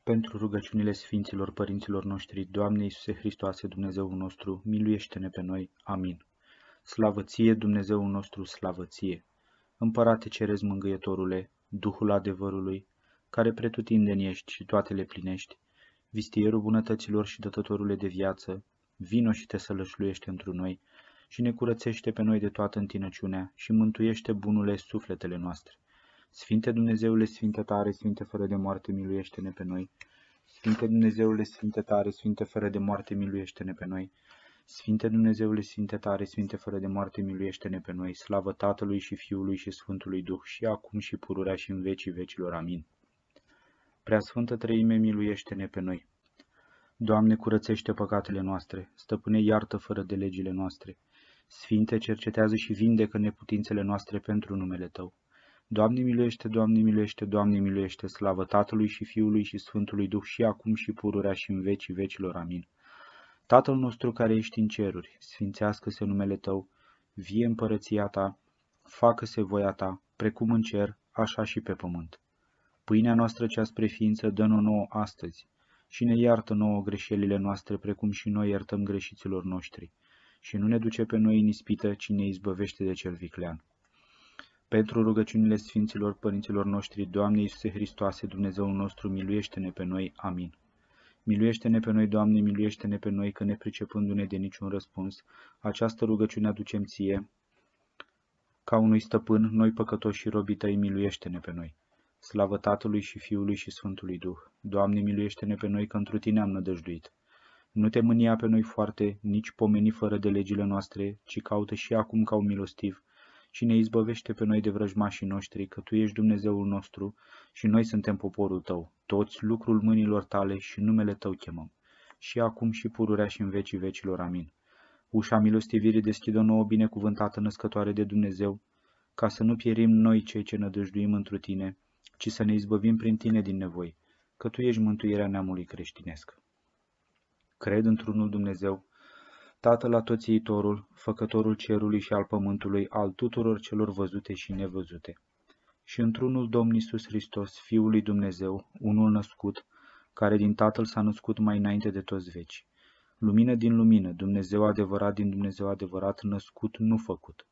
Pentru rugăciunile Sfinților Părinților noștri, Doamne Iisuse Hristoase, Dumnezeul nostru, miluiește-ne pe noi. Amin. Slavă ție, Dumnezeul nostru, slavă ție! Împărate Cerez Mângâietorule, Duhul adevărului, care pretutindeni ești și toate le plinești, vistierul bunătăților și dătătorule de viață, vino și te sălășluiește întru noi și ne curățește pe noi de toată întinăciunea și mântuiește bunule sufletele noastre. Sfinte Dumnezeule, Sfinte tare, Sfinte fără de moarte, miluiește-ne pe noi. Sfinte Dumnezeule, Sfinte tare, Sfinte fără de moarte, miluiește-ne pe noi. Sfinte Dumnezeule, Sfinte tare, Sfinte fără de moarte, miluiește-ne pe noi. Slavă Tatălui și Fiului și Sfântului Duh, și acum și pururea și în vecii vecilor. Amin. Preasfântă Treime, miluiește-ne pe noi. Doamne, curățește păcatele noastre, Stăpâne, iartă fără de legile noastre. Sfinte, cercetează și vindecă neputințele noastre pentru numele Tău. Doamne miluiește, Doamne miluiește, Doamne miluiește, slavă Tatălui și Fiului și Sfântului Duh, și acum și pururea și în vecii vecilor. Amin. Tatăl nostru care ești în ceruri, sfințească-se numele Tău, vie împărăția Ta, facă-se voia Ta, precum în cer, așa și pe pământ. Pâinea noastră cea spre ființă dă-ne nouă astăzi și ne iartă nouă greșelile noastre, precum și noi iertăm greșiților noștri. Și nu ne duce pe noi în ispită, ci ne izbăvește de cel viclean. Pentru rugăciunile Sfinților Părinților noștri, Doamne Iisuse Hristoase, Dumnezeul nostru, miluiește-ne pe noi. Amin. Miluiește-ne pe noi, Doamne, miluiește-ne pe noi, că nepricepându-ne de niciun răspuns, această rugăciune aducem Ție, ca unui stăpân, noi păcătoși și robii Tăi, miluiește-ne pe noi. Slavă Tatălui și Fiului și Sfântului Duh. Doamne, miluiește-ne pe noi, că întru Tine am nădăjduit. Nu te mânia pe noi foarte, nici pomeni fără de legile noastre, ci caută și acum ca un milostiv, și ne izbăvește pe noi de vrăjmașii noștri, că Tu ești Dumnezeul nostru și noi suntem poporul Tău, toți lucrul mâinilor Tale și numele Tău chemăm, și acum și pururea și în vecii vecilor. Amin. Ușa milostivirii deschide o nouă binecuvântată născătoare de Dumnezeu, ca să nu pierim noi cei ce nădăjduim întru Tine, ci să ne izbăvim prin Tine din nevoi, că Tu ești mântuirea neamului creștinesc. Cred într-unul Dumnezeu, Tatăl Atoțiitorul, Făcătorul cerului și al pământului, al tuturor celor văzute și nevăzute, și într-unul Domn Iisus Hristos, Fiul lui Dumnezeu, unul născut, care din Tatăl s-a născut mai înainte de toți veci. Lumină din lumină, Dumnezeu adevărat din Dumnezeu adevărat, născut, nu făcut,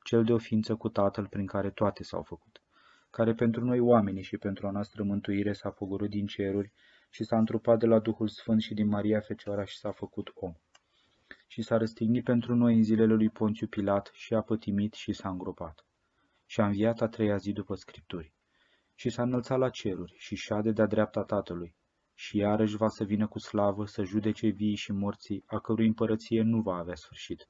cel de o ființă cu Tatăl prin care toate s-au făcut, care pentru noi oamenii și pentru a noastră mântuire s-a pogorât din ceruri și s-a întrupat de la Duhul Sfânt și din Maria Fecioara și s-a făcut om. Și s-a răstignit pentru noi în zilele lui Ponțiu Pilat și a pătimit și s-a îngropat. Și a înviat a treia zi după Scripturi. Și s-a înălțat la ceruri și șade de-a dreapta Tatălui. Și iarăși va să vină cu slavă să judece vii și morții, a cărui împărăție nu va avea sfârșit.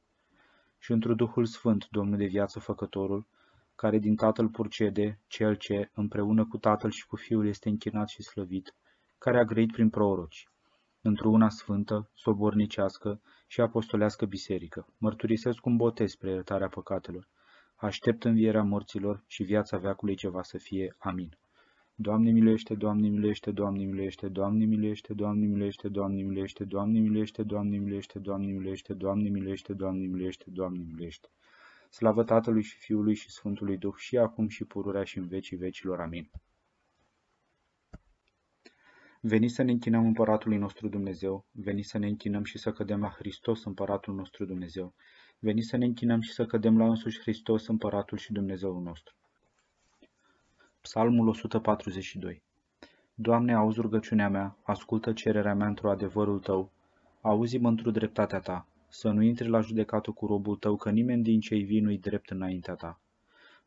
Și întru Duhul Sfânt, Domnul de viață Făcătorul, care din Tatăl purcede, Cel ce, împreună cu Tatăl și cu Fiul, este închinat și slăvit, care a grăit prin proroci, într-o una sfântă, sobornicească și apostolească biserică, mărturisesc un botez spre iertarea păcatelor, aștept învierea morților și viața veacului ce va să fie. Amin. Doamne miluiește, Doamne miluiește, Doamne miluiește, Doamne miluiește, Doamne miluiește, Doamne miluiește, Doamne miluiește, Doamne miluiește, Doamne miluiește, Doamne miluiește, Doamne miluiește, Doamne miluiește. Slavă Tatălui și Fiului și Sfântului Duh, și acum și pururea și în vecii vecilor. Amin. Veniți să ne închinăm Împăratului nostru Dumnezeu, veniți să ne închinăm și să cădem la Hristos, Împăratul nostru Dumnezeu, veniți să ne închinăm și să cădem la însuși Hristos, Împăratul și Dumnezeul nostru. Psalmul 142. Doamne, auzi rugăciunea mea, ascultă cererea mea într-o adevărul Tău, auzi-mă într-o dreptatea Ta, să nu intri la judecată cu robul Tău, că nimeni din cei vii nu-i drept înaintea Ta.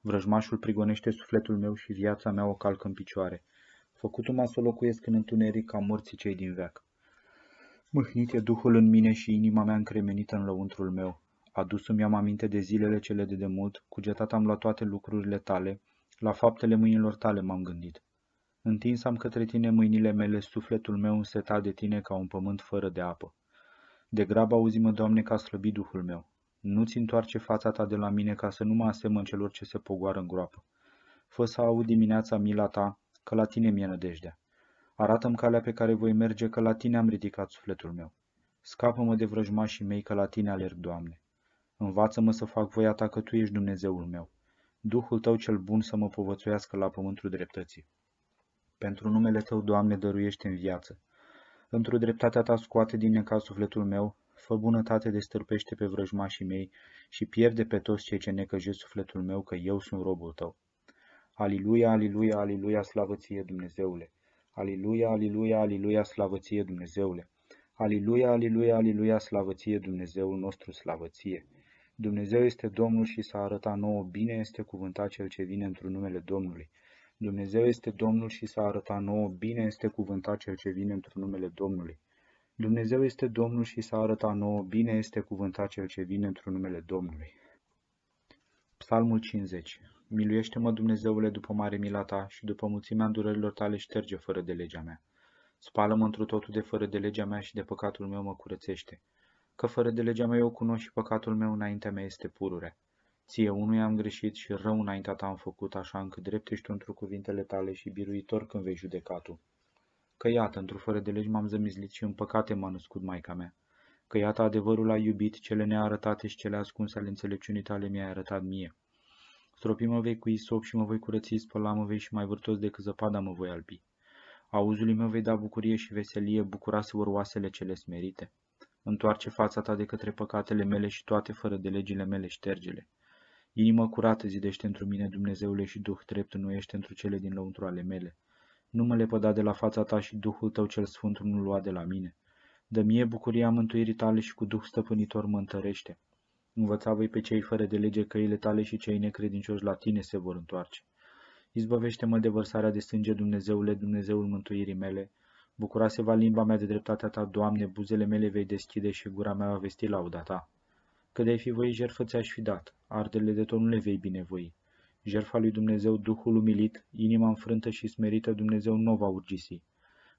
Vrăjmașul prigonește sufletul meu și viața mea o calcă în picioare. Făcut-o-mă să locuiesc în întuneric ca morții cei din veac. Mâhnit e Duhul în mine și inima mea încremenită în lăuntrul meu. Adus-mi am aminte de zilele cele de demult, cugetat am la toate lucrurile Tale, la faptele mâinilor Tale m-am gândit. Întins am către Tine mâinile mele, sufletul meu însetat de Tine ca un pământ fără de apă. De grabă auzi-mă, Doamne, că a slăbit Duhul meu. Nu-ți întoarce fața Ta de la mine, ca să nu mă asemăn celor ce se pogoară în groapă. Fă să aud dimineața mila Ta, că la Tine mi-e nădejdea. Arată-mi calea pe care voi merge, că la Tine am ridicat sufletul meu. Scapă-mă de vrăjmașii mei, că la Tine alerg, Doamne. Învață-mă să fac voia Ta, că Tu ești Dumnezeul meu. Duhul Tău cel bun să mă povățuiască la pământul dreptății. Pentru numele Tău, Doamne, dăruiește-mi viață. Într-o dreptatea Ta scoate din necaz sufletul meu, fă bunătate de stârpește pe vrăjmașii mei și pierde pe toți cei ce necăjesc sufletul meu, că eu sunt robul Tău. Aliluia, aliluia, aliluia, slavă Ție, Dumnezeule! Aliluia, aliluia, aliluia, slavă Ție, Dumnezeule! Aliluia, aliluia, aliluia, slavă Ție, Dumnezeul nostru, slavă Ție! Dumnezeu este Domnul și s-a arătat nouă, bine este cuvântat cel ce vine într-un numele Domnului. Dumnezeu este Domnul și s-a arătat nouă, bine este cuvântat cel ce vine într-un numele Domnului. Dumnezeu este Domnul și s-a arătat nouă, bine este cuvântat cel ce vine într-un numele Domnului. Psalmul 50. Miluiește-mă, Dumnezeule, după mare mila Ta și după mulțimea îndurărilor Tale șterge fără de legea mea. Spală-mă întru totul de fără de legea mea și de păcatul meu mă curățește. Că fără de legea mea eu cunosc și păcatul meu înaintea mea este pururea. Ție unuia am greșit și rău înaintea Ta am făcut, așa încât drept ești Tu întru cuvintele Tale și biruitor când vei judeca Tu. Că iată, într-o fără de legi m-am zămizlit și în păcate m-a născut maica mea. Că iată, adevărul a iubit, cele nearătate și cele ascunse ale înțelepciunii Tale mi-ai arătat mie. Stropi mă vei cu isop și mă voi curăți, spăla mă vei și mai vârtos decât zăpada mă voi albi. Auzului meu vei da bucurie și veselie, bucura se vor oasele cele smerite. Întoarce fața Ta de către păcatele mele și toate fără de legile mele ștergele. Inimă curată zidește întru mine, Dumnezeule, și Duh drept înnoiește întru cele din lăuntru ale mele. Nu mă lepăda de la fața Ta și Duhul Tău cel Sfânt nu lua de la mine. Dă mie bucuria mântuirii Tale și cu Duh stăpânitor mă întărește. Învăța voi pe cei fără de lege căile Tale și cei necredincioși la Tine se vor întoarce. Izbăvește-mă de vărsarea de sânge, Dumnezeule, Dumnezeul mântuirii mele. Bucura se va limba mea de dreptatea Ta, Doamne, buzele mele vei deschide și gura mea va vesti lauda Ta. Că de-ai fi voit jertfă ți-aș fi dat, ardele de tot nu le vei binevoi. Jertfa lui Dumnezeu, Duhul umilit, inima înfrântă și smerită, Dumnezeu nu va urgisi.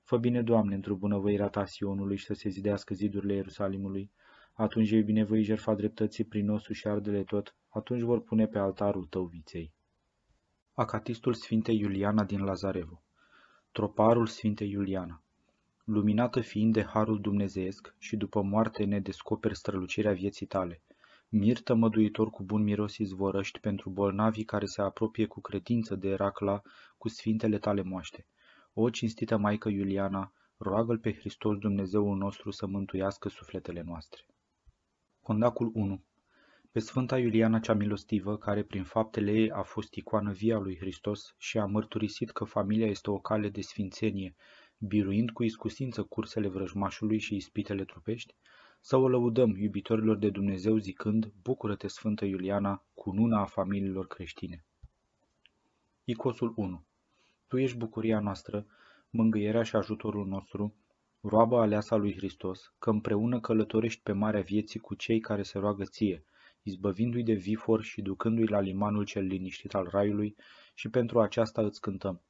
Fă bine, Doamne, într-o bunăvoirea Ta Sionului și să se zidească zidurile Ierusalimului. Atunci vei binevoi jertfa dreptății prin osul și ardele tot, atunci vor pune pe altarul Tău viței. Acatistul Sfintei Iuliana din Lazarevo. Troparul Sfintei Iuliana. Luminată fiind de harul dumnezeiesc și după moarte ne descoperi strălucirea vieții Tale, mir tămăduitor cu bun miros izvorăști pentru bolnavii care se apropie cu credință de Eracla cu sfintele Tale moaște. O cinstită Maică Iuliana, roagă-L pe Hristos Dumnezeul nostru să mântuiască sufletele noastre. Condacul 1. Pe Sfânta Iuliana cea milostivă, care prin faptele ei a fost icoană vie a lui Hristos și a mărturisit că familia este o cale de sfințenie, biruind cu iscusință cursele vrăjmașului și ispitele trupești, să o lăudăm iubitorilor de Dumnezeu zicând, bucură-te, Sfântă Iuliana, cununa a familiilor creștine. Icosul 1. Tu ești bucuria noastră, mângâierea și ajutorul nostru, roabă aleasa lui Hristos, că împreună călătorești pe marea vieții cu cei care se roagă ție, izbăvindu-i de vifor și ducându-i la limanul cel liniștit al raiului, și pentru aceasta îți cântăm.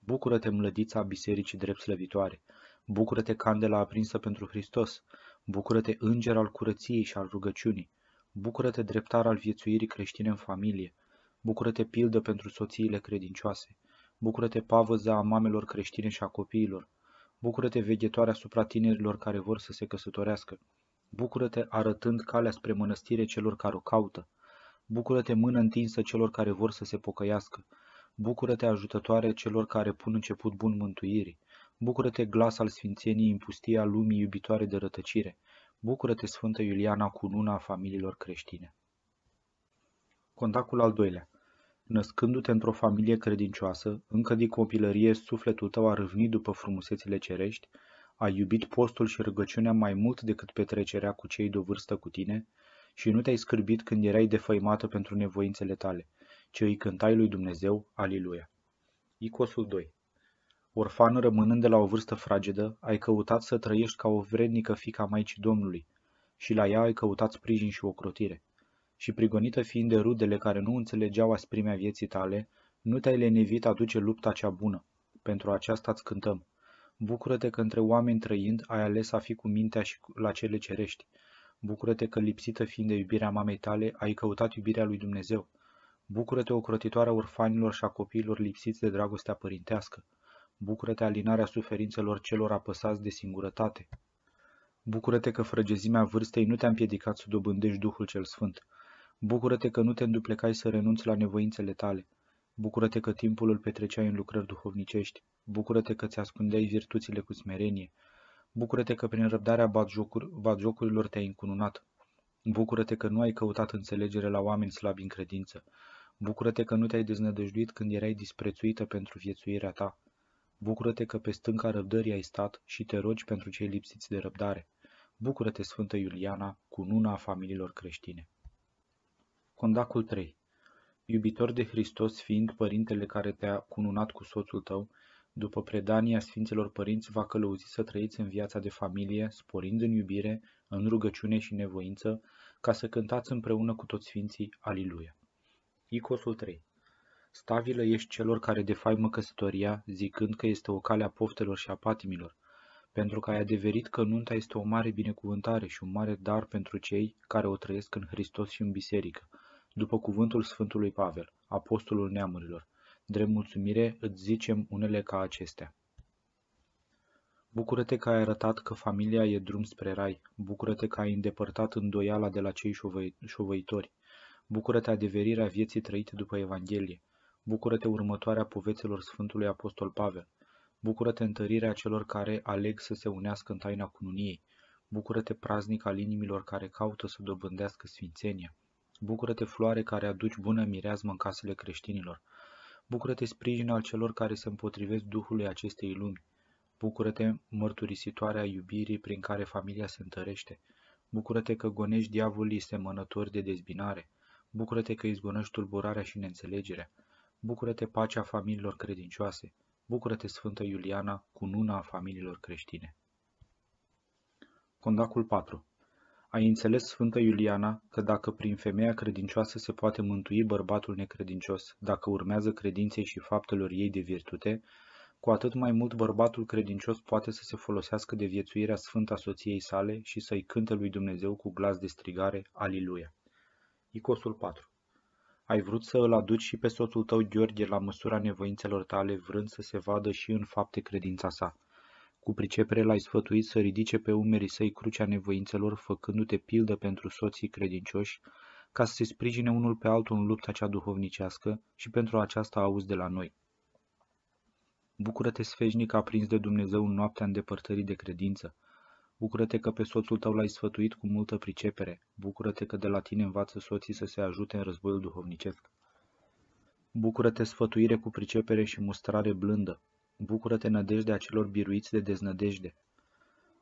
Bucură-te, mlădița bisericii drept slăvitoare, bucură-te, candela aprinsă pentru Hristos, bucură-te, înger al curăției și al rugăciunii, bucură-te, dreptar al viețuirii creștine în familie, bucură-te, pildă pentru soțiile credincioase, bucură-te, pavăză a mamelor creștine și a copiilor, bucură-te, veghetoare asupra tinerilor care vor să se căsătorească, bucură-te, arătând calea spre mănăstire celor care o caută, bucură-te, mână întinsă celor care vor să se pocăiască, bucură-te, ajutătoare celor care pun început bun mântuirii, bucură-te, glas al sfințeniei în pustia lumii iubitoare de rătăcire, bucură-te, Sfântă Iuliana, cununa a familiilor creștine. Contactul al doilea. Născându-te într-o familie credincioasă, încă din copilărie sufletul tău a râvnit după frumusețile cerești, a iubit postul și rugăciunea mai mult decât petrecerea cu cei de o vârstă cu tine și nu te-ai scârbit când erai defăimată pentru nevoințele tale, ci îi cântai lui Dumnezeu, Aliluia. Icosul 2. Orfană rămânând de la o vârstă fragedă, ai căutat să trăiești ca o vrednică fiică a Maicii Domnului și la ea ai căutat sprijin și ocrotire. Și prigonită fiind de rudele care nu înțelegeau asprimea vieții tale, nu te-ai lenevit a duce lupta cea bună. Pentru aceasta îți cântăm. Bucură-te că între oameni trăind ai ales a fi cu mintea și la cele cerești. Bucură-te că, lipsită fiind de iubirea mamei tale, ai căutat iubirea lui Dumnezeu. Bucură-te, ocrotitoarea orfanilor și a copiilor lipsiți de dragostea părintească. Bucură-te, alinarea suferințelor celor apăsați de singurătate. Bucură-te că frăgezimea vârstei nu te-a împiedicat să dobândești Duhul cel Sfânt. Bucură-te că nu te înduplecai să renunți la nevoințele tale. Bucură-te că timpul îl petreceai în lucrări duhovnicești. Bucură-te că ți-ascundeai virtuțile cu smerenie. Bucură-te că prin răbdarea batjocurilor te-ai încununat. Bucură-te că nu ai căutat înțelegere la oameni slabi în credință. Bucură-te că nu te-ai deznădăjduit când erai disprețuită pentru viețuirea ta. Bucură-te că pe stânca răbdării ai stat și te rogi pentru cei lipsiți de răbdare. Bucură-te, Sfântă Iuliana, cununa a familiilor creștine. Condacul 3. Iubitor de Hristos, fiind părintele care te-a cununat cu soțul tău, după predania Sfinților Părinți va călăuzi să trăiți în viața de familie, sporind în iubire, în rugăciune și nevoință, ca să cântați împreună cu toți Sfinții, Aliluia. Icosul 3. Stabilă ești celor care defaimă căsătoria, zicând că este o cale a poftelor și a patimilor, pentru că ai adeverit că nunta este o mare binecuvântare și un mare dar pentru cei care o trăiesc în Hristos și în biserică, după cuvântul Sfântului Pavel, apostolul neamurilor. Drept mulțumire îți zicem unele ca acestea. Bucură-te că ai arătat că familia e drum spre rai, bucură-te că ai îndepărtat îndoiala de la cei șovăitori, bucură-te adeverirea vieții trăite după Evanghelie, bucură-te următoarea povețelor Sfântului Apostol Pavel, bucură-te întărirea celor care aleg să se unească în taina cununiei, bucură-te praznic al inimilor care caută să dobândească sfințenia, bucură-te floare care aduci bună mireazmă în casele creștinilor, bucură-te sprijin al celor care se împotrivesc Duhului acestei lumi, bucură-te mărturisitoarea iubirii prin care familia se întărește, bucură-te că gonești diavolii semănători de dezbinare, bucură-te că izgonești tulburarea și neînțelegerea, bucură-te pacea familiilor credincioase, bucură-te Sfântă Iuliana, cununa a familiilor creștine. Condacul 4. Ai înțeles, Sfântă Iuliana, că dacă prin femeia credincioasă se poate mântui bărbatul necredincios, dacă urmează credinței și faptelor ei de virtute, cu atât mai mult bărbatul credincios poate să se folosească de viețuirea sfântă a soției sale și să-i cânte lui Dumnezeu cu glas de strigare, Aliluia. Icosul 4. Ai vrut să îl aduci și pe soțul tău Gheorghe la măsura nevoințelor tale, vrând să se vadă și în fapte credința sa. Cu pricepere l-ai sfătuit să ridice pe umerii săi crucea nevoințelor, făcându-te pildă pentru soții credincioși, ca să se sprijine unul pe altul în lupta cea duhovnicească și pentru aceasta auzi de la noi. Bucură-te, sfeșnic aprins de Dumnezeu în noaptea îndepărtării de credință. Bucură-te că pe soțul tău l-ai sfătuit cu multă pricepere. Bucură-te că de la tine învață soții să se ajute în războiul duhovnicesc. Bucură-te, sfătuire cu pricepere și mustrare blândă. Bucură-te, nădejdea celor biruiți de deznădejde.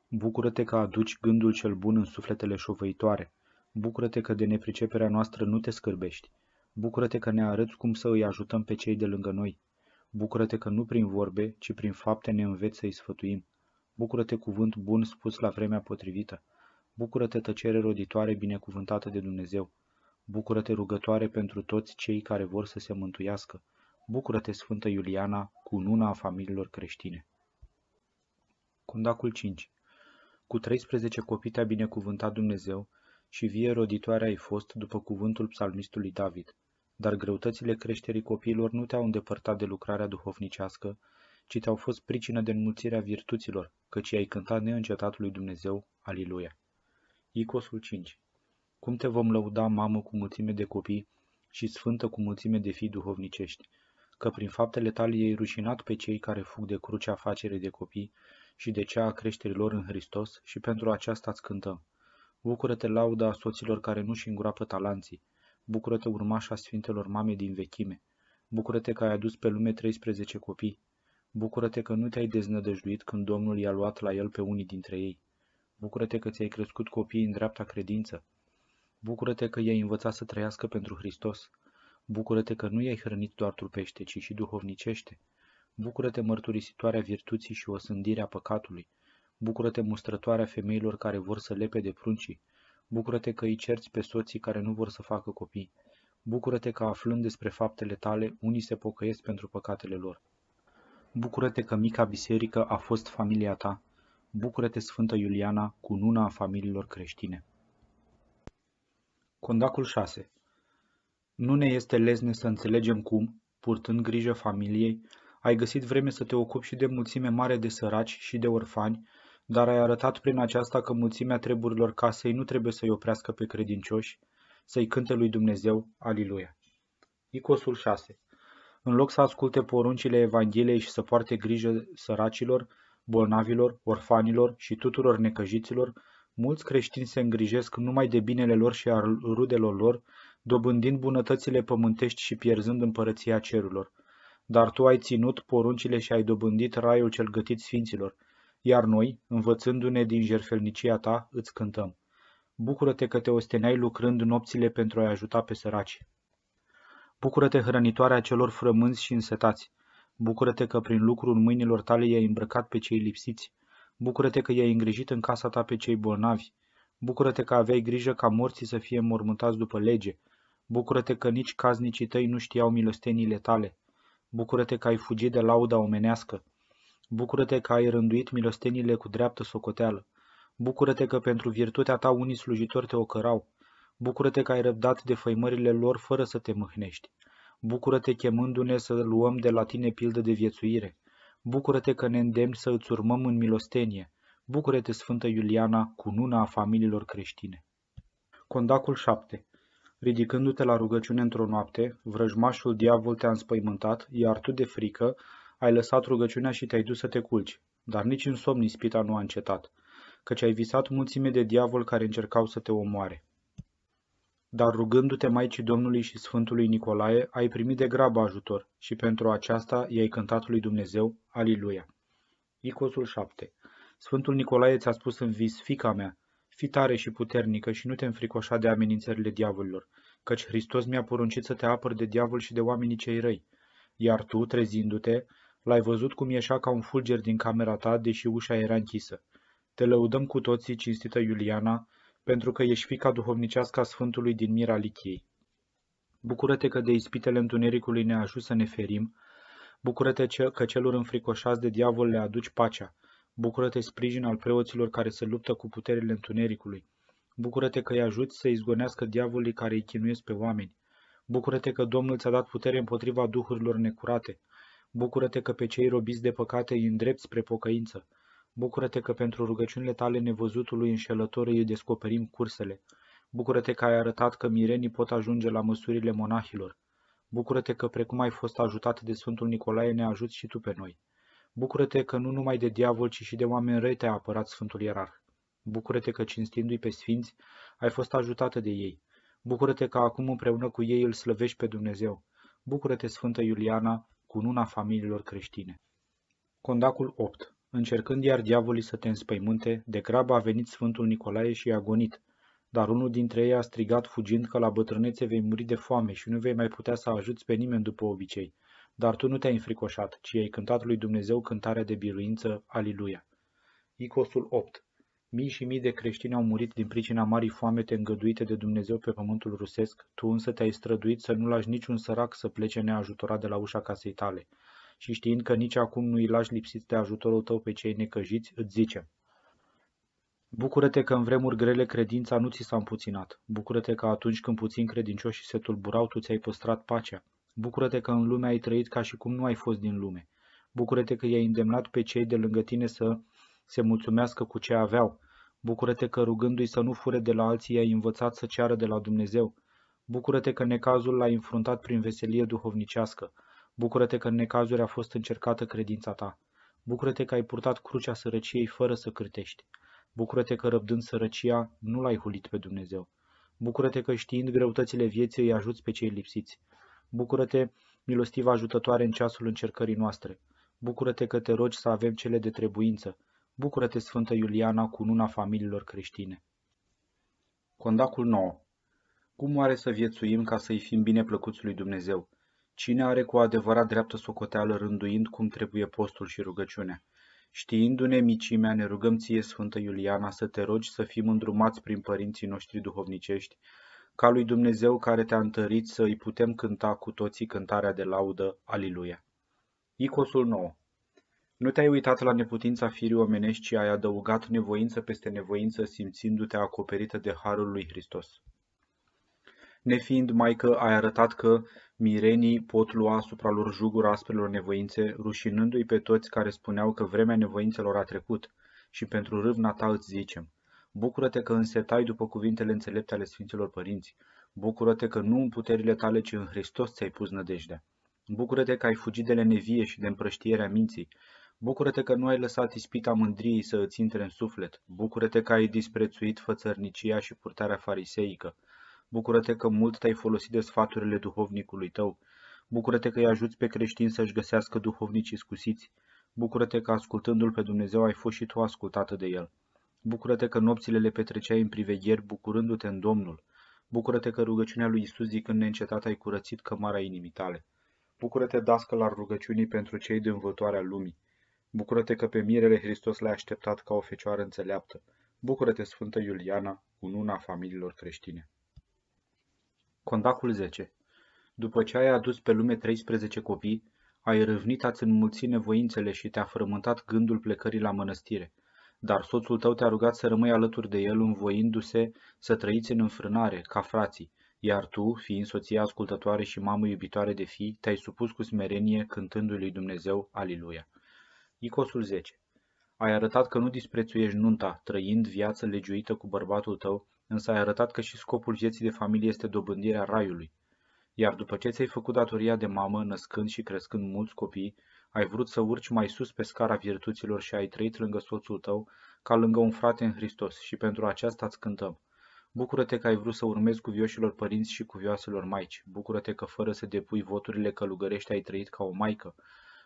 Bucură-te că aduci gândul cel bun în sufletele șovăitoare. Bucură-te că de nepriceperea noastră nu te scârbești. Bucură-te că ne arăți cum să îi ajutăm pe cei de lângă noi. Bucură-te că nu prin vorbe, ci prin fapte ne înveți să-i sfătuim. Bucură-te, cuvânt bun spus la vremea potrivită. Bucură-te, tăcere roditoare binecuvântată de Dumnezeu. Bucură-te, rugătoare pentru toți cei care vor să se mântuiască. Bucură-te, Sfântă Iuliana, cununa a familiilor creștine. Condacul 5. Cu 13 copii te-a binecuvântat Dumnezeu și vie roditoare ai fost după cuvântul psalmistului David. Dar greutățile creșterii copiilor nu te-au îndepărtat de lucrarea duhovnicească, ci te-au fost pricină de înmulțirea virtuților, căci ai cântat neîncetat lui Dumnezeu, Aliluia. Icosul 5. Cum te vom lăuda, mamă, cu mulțime de copii și sfântă cu mulțime de fii duhovnicești, că prin faptele tale i-ai rușinat pe cei care fug de crucea afacere de copii și de cea a creșterii lor în Hristos și pentru aceasta îți cântăm. Bucură-te, lauda a soților care nu-și îngroapă talanții, bucură-te, urmașa Sfintelor Mame din vechime, bucură-te că ai adus pe lume 13 copii, bucură-te că nu te-ai deznădăjduit când Domnul i-a luat la el pe unii dintre ei, bucură-te că ți-ai crescut copiii în dreapta credință, bucură-te că i-ai învățat să trăiască pentru Hristos, bucură-te că nu i-ai hrănit doar trupește, ci și duhovnicește, bucură-te, mărturisitoarea virtuții și osândirea păcatului, bucură-te, mustrătoarea femeilor care vor să lepe de pruncii, bucură-te că îi cerți pe soții care nu vor să facă copii, bucură-te că aflând despre faptele tale, unii se pocăiesc pentru păcatele lor. Bucură-te că mica biserică a fost familia ta, bucură-te, Sfântă Iuliana, cununa a familiilor creștine. Condacul 6. Nu ne este lezne să înțelegem cum, purtând grijă familiei, ai găsit vreme să te ocupi și de mulțime mare de săraci și de orfani, dar ai arătat prin aceasta că mulțimea treburilor casei nu trebuie să-i oprească pe credincioși, să-i cânte lui Dumnezeu, Aliluia. Icosul 6. În loc să asculte poruncile Evangheliei și să poarte grijă săracilor, bolnavilor, orfanilor și tuturor necăjiților, mulți creștini se îngrijesc numai de binele lor și al rudelor lor, dobândind bunătățile pământești și pierzând împărăția cerurilor. Dar tu ai ținut poruncile și ai dobândit raiul cel gătit sfinților, iar noi, învățându-ne din jertfelnicia ta, îți cântăm. Bucură-te că te osteneai lucrând nopțile pentru a-i ajuta pe săraci. Bucură-te, hrănitoarea celor frămânți și însetați. Bucură-te că prin lucrul mâinilor tale i-ai îmbrăcat pe cei lipsiți. Bucură-te că i-ai îngrijit în casa ta pe cei bolnavi. Bucură-te că aveai grijă ca morții să fie mormântați după lege. Bucură-te că nici caznicii tăi nu știau milosteniile tale. Bucură-te că ai fugit de lauda omenească. Bucură-te că ai rânduit milosteniile cu dreaptă socoteală. Bucură-te că pentru virtutea ta unii slujitori te ocărau. Bucură-te că ai răbdat de făimările lor fără să te mâhnești. Bucură-te chemându-ne să luăm de la tine pildă de viețuire. Bucură-te că ne îndemni să îți urmăm în milostenie. Bucură-te, Sfântă Iuliana, cununa a familiilor creștine. Condacul 7. Ridicându-te la rugăciune într-o noapte, vrăjmașul diavol te-a înspăimântat, iar tu de frică ai lăsat rugăciunea și te-ai dus să te culci. Dar nici în somn ispita nu a încetat, căci ai visat mulțime de diavol care încercau să te omoare. Dar rugându-te Maicii Domnului și Sfântului Nicolae, ai primit de grabă ajutor și pentru aceasta i-ai cântat lui Dumnezeu, Aliluia. Icosul 7. Sfântul Nicolae ți-a spus în vis, fiica mea, fii tare și puternică și nu te înfricoșa de amenințările diavolilor, căci Hristos mi-a poruncit să te apăr de diavol și de oamenii cei răi. Iar tu, trezindu-te, l-ai văzut cum ieșea ca un fulger din camera ta, deși ușa era închisă. Te lăudăm cu toții, cinstită Iuliana, pentru că ești fiica duhovnicească a Sfântului din Mira Lichiei. Bucură-te că de ispitele întunericului ne ajut să ne ferim. Bucură-te că celor înfricoșați de diavol le aduci pacea. Bucură-te, sprijin al preoților care se luptă cu puterile întunericului. Bucură-te că îi ajuți să izgonească diavolii care îi chinuiesc pe oameni. Bucură-te că Domnul ți-a dat putere împotriva duhurilor necurate. Bucură-te că pe cei robiți de păcate îi îndrepți spre pocăință. Bucură-te că pentru rugăciunile tale nevăzutului înșelător îi descoperim cursele. Bucură-te că ai arătat că mirenii pot ajunge la măsurile monahilor. Bucură-te că precum ai fost ajutat de Sfântul Nicolae, ne ajuți și tu pe noi. Bucură-te că nu numai de diavol, ci și de oameni răi te-a apărat Sfântul Ierarh. Bucură-te că cinstindu-i pe sfinți, ai fost ajutată de ei. Bucură-te că acum împreună cu ei îl slăvești pe Dumnezeu. Bucură-te, Sfântă Iuliana, cununa familiilor creștine. Condacul 8. Încercând iar diavolii să te înspăimânte, de grabă a venit Sfântul Nicolae și i-a gonit. Dar unul dintre ei a strigat fugind că la bătrânețe vei muri de foame și nu vei mai putea să ajuți pe nimeni după obicei. Dar tu nu te-ai înfricoșat, ci ai cântat lui Dumnezeu cântarea de biruință, Aliluia. Icosul 8. Mii și mii de creștini au murit din pricina marii foamete îngăduite de Dumnezeu pe pământul rusesc, tu însă te-ai străduit să nu lași niciun sărac să plece neajutorat de la ușa casei tale. Și știind că nici acum nu îi lași lipsiți de ajutorul tău pe cei necăjiți, îți zicem. Bucură-te că în vremuri grele credința nu ți s-a împuținat. Bucură-te că atunci când puțini credincioșii se tulburau, tu ți-ai păstrat pacea. Bucură-te că în lume ai trăit ca și cum nu ai fost din lume. Bucură-te că i-ai îndemnat pe cei de lângă tine să se mulțumească cu ce aveau. Bucură-te că rugându-i să nu fure de la alții, i-ai învățat să ceară de la Dumnezeu. Bucură-te că necazul l-ai înfruntat prin veselie duhovnicească. Bucură-te că în necazuri a fost încercată credința ta. Bucură-te că ai purtat crucea sărăciei fără să cârtești. Bucură-te că răbdând sărăcia nu l-ai hulit pe Dumnezeu. Bucură-te că știind greutățile vieții îi ajuți pe cei lipsiți. Bucură-te, milostivă ajutătoare în ceasul încercării noastre. Bucură-te că te rogi să avem cele de trebuință. Bucură-te, Sfântă Iuliana, cununa familiilor creștine. Condacul 9. Cum oare să viețuim ca să-i fim bine plăcuți lui Dumnezeu? Cine are cu adevărat dreaptă socoteală rânduind cum trebuie postul și rugăciunea? Știindu-ne micimea, ne rugăm ție, Sfântă Iuliana, să te rogi să fim îndrumați prin părinții noștri duhovnicești, ca lui Dumnezeu care te-a întărit să îi putem cânta cu toții cântarea de laudă, Aliluia. Icosul 9. Nu te-ai uitat la neputința firii omenești, ci ai adăugat nevoință peste nevoință, simțindu-te acoperită de harul lui Hristos. Nefiind maică, ai arătat că mirenii pot lua asupra lor jugul asprelor nevoințe, rușinându-i pe toți care spuneau că vremea nevoințelor a trecut, și pentru râvna ta îți zicem. Bucură-te că însetai după cuvintele înțelepte ale Sfinților Părinți. Bucură-te că nu în puterile tale, ci în Hristos ți-ai pus nădejdea. Bucură-te că ai fugit de lenevie și de împrăștierea minții. Bucură-te că nu ai lăsat ispita mândriei să îți intre în suflet. Bucură-te că ai disprețuit fățărnicia și purtarea fariseică. Bucură-te că mult te-ai folosit de sfaturile duhovnicului tău. Bucură-te că îi ajuți pe creștini să-și găsească duhovnici iscusiți. Bucură-te că ascultându-L pe Dumnezeu ai fost și tu ascultată de El. Bucură-te că nopțile le petreceai în privegheri bucurându-te în Domnul. Bucură-te că rugăciunea lui Iisus zicând neîncetat ai curățit cămara inimii tale. Bucură-te, dascăl al rugăciunii pentru cei din învătoarea lumii. Bucură-te că pe mirele Hristos l-ai așteptat ca o fecioară înțeleaptă. Bucură-te, Sfântă Iuliana, cununa familiilor creștine. Condacul 10. După ce ai adus pe lume 13 copii, ai râvnit a-ți înmulți nevoințele și te-a frământat gândul plecării la mănăstire. Dar soțul tău te-a rugat să rămâi alături de el, învoindu-se să trăiți în înfrânare, ca frații, iar tu, fiind soția ascultătoare și mamă iubitoare de fii, te-ai supus cu smerenie, cântându-i lui Dumnezeu, Aliluia. Icosul 10. Ai arătat că nu disprețuiești nunta, trăind viață legiuită cu bărbatul tău, însă ai arătat că și scopul vieții de familie este dobândirea raiului. Iar după ce ți-ai făcut datoria de mamă, născând și crescând mulți copii, ai vrut să urci mai sus pe scara virtuților și ai trăit lângă soțul tău, ca lângă un frate în Hristos, și pentru aceasta îți cântăm. Bucură-te că ai vrut să urmezi cuvioșilor părinți și cuvioaselor maici. Bucură-te că fără să depui voturile călugărești ai trăit ca o maică.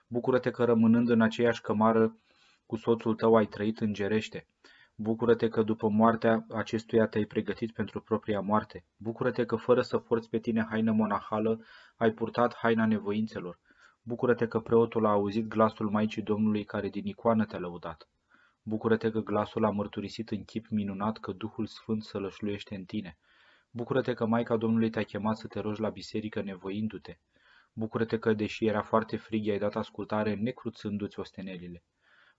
Bucură-te că rămânând în aceeași cămară cu soțul tău ai trăit îngerește. Bucură-te că după moartea acestuia te-ai pregătit pentru propria moarte. Bucură-te că fără să porți pe tine haină monahală, ai purtat haina nevoințelor. Bucură-te că preotul a auzit glasul Maicii Domnului care din icoană te-a lăudat. Bucură-te că glasul a mărturisit în chip minunat că Duhul Sfânt sălășluiește în tine. Bucură-te că Maica Domnului te-a chemat să te rogi la biserică nevoindu-te. Bucură-te că, deși era foarte frig, i-ai dat ascultare necruțându-ți ostenelile.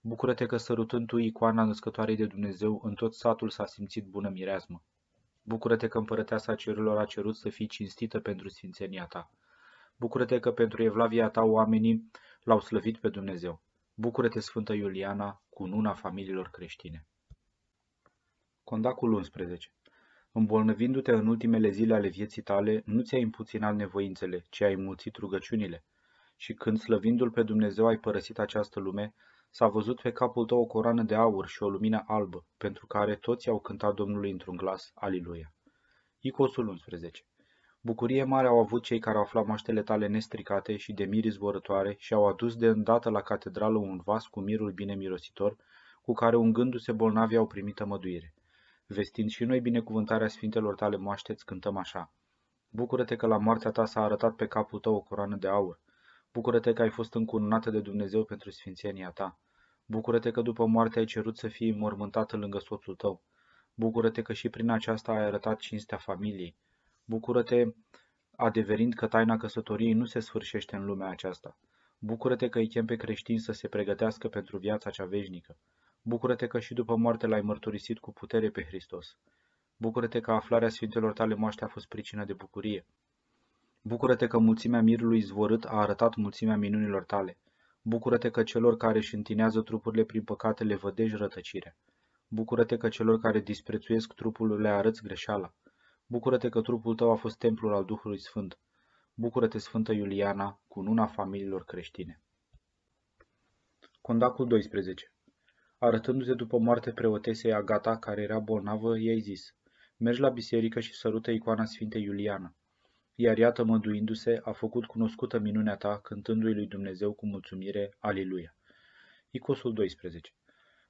Bucură-te că, sărutând tu icoana născătoarei de Dumnezeu, în tot satul s-a simțit bună mireasmă. Bucură-te că împărăteasa cerurilor a cerut să fii cinstită pentru sfințenia ta. Bucură-te că pentru evlavia ta oamenii l-au slăvit pe Dumnezeu. Bucură-te, Sfântă Iuliana, cununa familiilor creștine. Condacul 11. Îmbolnăvindu-te în ultimele zile ale vieții tale, nu ți-ai împuținat nevoințele, ci ai mulțit rugăciunile. Și când, slăvindu-L pe Dumnezeu, ai părăsit această lume, s-a văzut pe capul tău o coroană de aur și o lumină albă, pentru care toți au cântat Domnului într-un glas, Aliluia. Icosul 11. Bucurie mare au avut cei care au aflat moaștele tale nestricate și de miri zborătoare și au adus de îndată la catedrală un vas cu mirul bine mirositor, cu care ungându-se bolnavii au primit tămăduire. Vestind și noi binecuvântarea sfintelor tale moaște, îți cântăm așa. Bucură-te că la moartea ta s-a arătat pe capul tău o coroană de aur. Bucură-te că ai fost încununată de Dumnezeu pentru sfințenia ta. Bucură-te că după moarte ai cerut să fii înmormântată lângă soțul tău. Bucură-te că și prin aceasta ai arătat cinstea familiei. Bucură-te, adeverind că taina căsătoriei nu se sfârșește în lumea aceasta. Bucură-te că îi chem pe creștini să se pregătească pentru viața cea veșnică. Bucură-te că și după moarte l-ai mărturisit cu putere pe Hristos. Bucură-te că aflarea sfintelor tale moaște a fost pricină de bucurie. Bucură-te că mulțimea mirului zvorât a arătat mulțimea minunilor tale. Bucură-te că celor care își întinează trupurile prin păcate le vădești rătăcirea. Bucură-te că celor care disprețuiesc trupul le arăți greșeala. Bucură-te că trupul tău a fost templul al Duhului Sfânt. Bucură-te, Sfântă Iuliana, cununa familiilor creștine. Condacul 12. Arătându-se după moarte preotesei Agata, care era bolnavă, i-ai zis: mergi la biserică și sărută icoana Sfintei Iuliana. Iar iată, măduindu-se, a făcut cunoscută minunea ta, cântându-i lui Dumnezeu cu mulțumire, Aliluia. Icosul 12.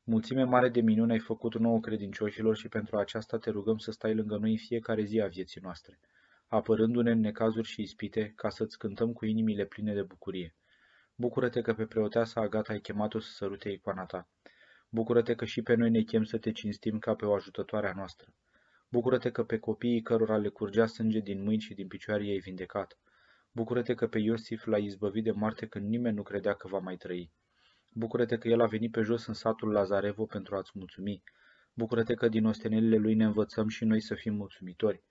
Mulțime mare de minuni ai făcut nouă credincioșilor și pentru aceasta te rugăm să stai lângă noi în fiecare zi a vieții noastre, apărându-ne în necazuri și ispite, ca să-ți cântăm cu inimile pline de bucurie. Bucură-te că pe preoteasa Agata ai chemat-o să sărute icoana ta. Bucură-te că și pe noi ne chem să te cinstim ca pe o ajutătoare a noastră. Bucură-te că pe copiii cărora le curgea sânge din mâini și din picioare i-ai vindecat. Bucură-te că pe Iosif l-ai izbăvit de moarte când nimeni nu credea că va mai trăi. Bucură-te că el a venit pe jos în satul Lazarevo pentru a-ți mulțumi. Bucură-te că din ostenelile lui ne învățăm și noi să fim mulțumitori.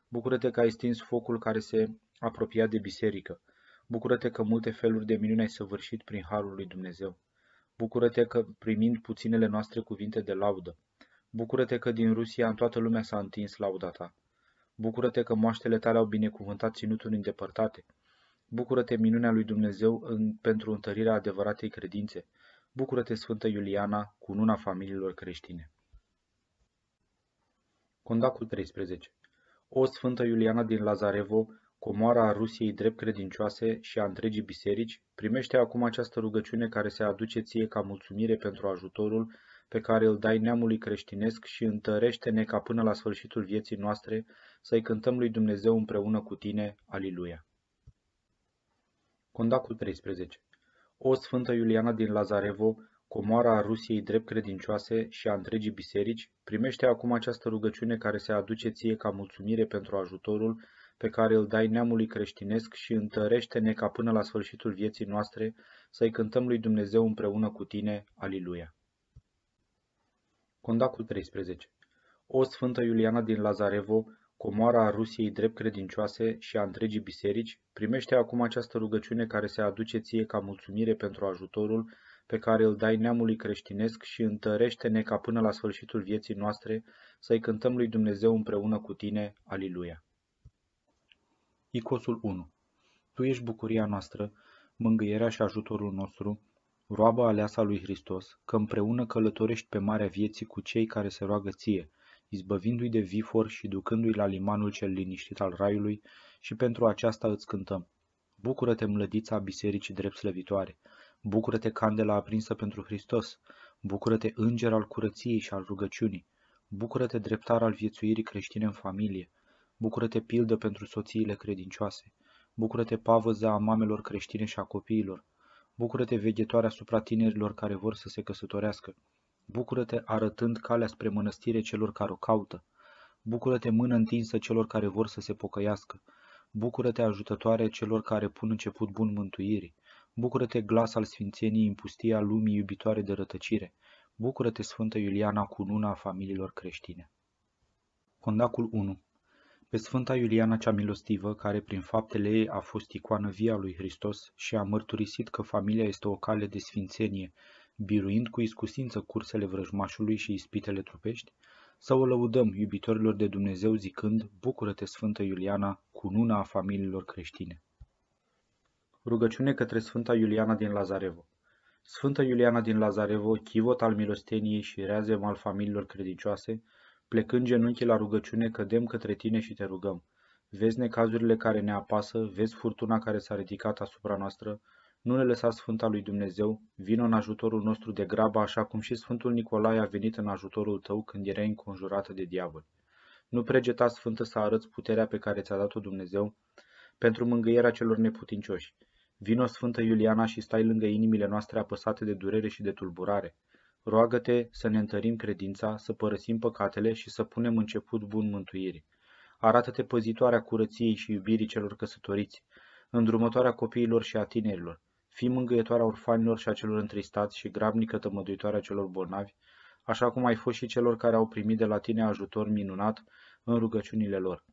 Bucură-te că ai stins focul care se apropia de biserică. Bucură-te că multe feluri de minuni ai săvârșit prin harul lui Dumnezeu. Bucură-te că, primind puținele noastre cuvinte de laudă, bucură-te că din Rusia în toată lumea s-a întins lauda ta. Bucură-te că moaștele tale au binecuvântat ținuturi îndepărtate. Bucură-te, minunea lui Dumnezeu, pentru întărirea adevăratei credințe. Bucură-te, Sfântă Iuliana, cununa familiilor creștine. Condacul 13. O Sfântă Iuliana din Lazarevo, comoara a Rusiei drept credincioase și a întregii biserici, primește acum această rugăciune care se aduce ție ca mulțumire pentru ajutorul pe care îl dai neamului creștinesc și întărește-ne ca până la sfârșitul vieții noastre să-i cântăm lui Dumnezeu împreună cu tine. Aliluia. Condacul 13. O Sfântă Iuliana din Lazarevo, comoara a Rusiei drept credincioase și a întregii biserici, primește acum această rugăciune care se aduce ție ca mulțumire pentru ajutorul pe care îl dai neamului creștinesc și întărește-ne ca până la sfârșitul vieții noastre să-i cântăm lui Dumnezeu împreună cu tine. Aliluia. Condacul 13. O Sfântă Iuliana din Lazarevo, comoara a Rusiei drept credincioase și a întregii biserici, primește acum această rugăciune care se aduce ție ca mulțumire pentru ajutorul pe care îl dai neamului creștinesc și întărește-ne ca până la sfârșitul vieții noastre să-i cântăm lui Dumnezeu împreună cu tine. Aliluia. Icosul 1. Tu ești bucuria noastră, mângâierea și ajutorul nostru, roaba aleasa lui Hristos, că împreună călătorești pe marea vieții cu cei care se roagă ție, izbăvindu-i de vifor și ducându-i la limanul cel liniștit al raiului, și pentru aceasta îți cântăm. Bucură-te, mlădița bisericii drept slăvitoare! Bucură-te, candela aprinsă pentru Hristos! Bucură-te, înger al curăției și al rugăciunii! Bucură-te, dreptar al viețuirii creștine în familie! Bucură-te, pildă pentru soțiile credincioase! Bucură-te, pavăza a mamelor creștine și a copiilor! Bucură-te, veghetoare asupra tinerilor care vor să se căsătorească! Bucură-te, arătând calea spre mănăstire celor care o caută! Bucură-te, mână întinsă celor care vor să se pocăiască! Bucură-te, ajutătoare celor care pun început bun mântuirii! Bucură-te, glas al sfințeniei în pustia lumii iubitoare de rătăcire! Bucură-te, Sfântă Iuliana, cununa a familiilor creștine! Condacul 1. Pe Sfânta Iuliana cea milostivă, care prin faptele ei a fost icoană vie a lui Hristos și a mărturisit că familia este o cale de sfințenie, biruind cu iscusință cursele vrăjmașului și ispitele trupești, să o lăudăm iubitorilor de Dumnezeu zicând: Bucură-te, Sfântă Iuliana, cununa a familiilor creștine. Rugăciune către Sfânta Iuliana din Lazarevo. Sfântă Iuliana din Lazarevo, chivot al milosteniei și reazem al familiilor credincioase, plecând genunchii la rugăciune, cădem către tine și te rugăm. Vezi necazurile care ne apasă, vezi furtuna care s-a ridicat asupra noastră, nu ne lăsa, Sfânta lui Dumnezeu, vină în ajutorul nostru de grabă, așa cum și Sfântul Nicolae a venit în ajutorul tău când erai înconjurată de diavol. Nu pregeta, Sfântă, să arăți puterea pe care ți-a dat-o Dumnezeu pentru mângâierea celor neputincioși. Vino, Sfântă Iuliana, și stai lângă inimile noastre apăsate de durere și de tulburare. Roagă-te să ne întărim credința, să părăsim păcatele și să punem început bun mântuirii. Arată-te păzitoarea curăției și iubirii celor căsătoriți, îndrumătoarea copiilor și a tinerilor. Fii mângâietoarea orfanilor și a celor întristați și grabnică tămăduitoarea celor bolnavi, așa cum ai fost și celor care au primit de la tine ajutor minunat în rugăciunile lor.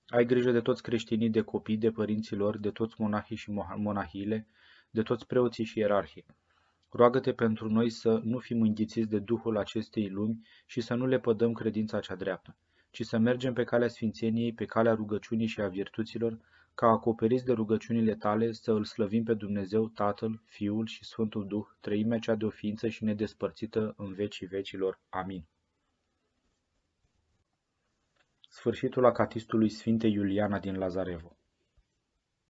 Ai grijă de toți creștinii, de copii, de părinții lor, de toți monahii și monahiile, de toți preoții și ierarhii. Roagă-te pentru noi să nu fim înghițiți de duhul acestei lumi și să nu le pădăm credința cea dreaptă, ci să mergem pe calea sfințeniei, pe calea rugăciunii și a virtuților, ca acoperiți de rugăciunile tale să îl slăvim pe Dumnezeu, Tatăl, Fiul și Sfântul Duh, trăimea cea de o ființă și nedespărțită în vecii vecilor. Amin. Sfârșitul acatistului Sfintei Iuliana din Lazarevo.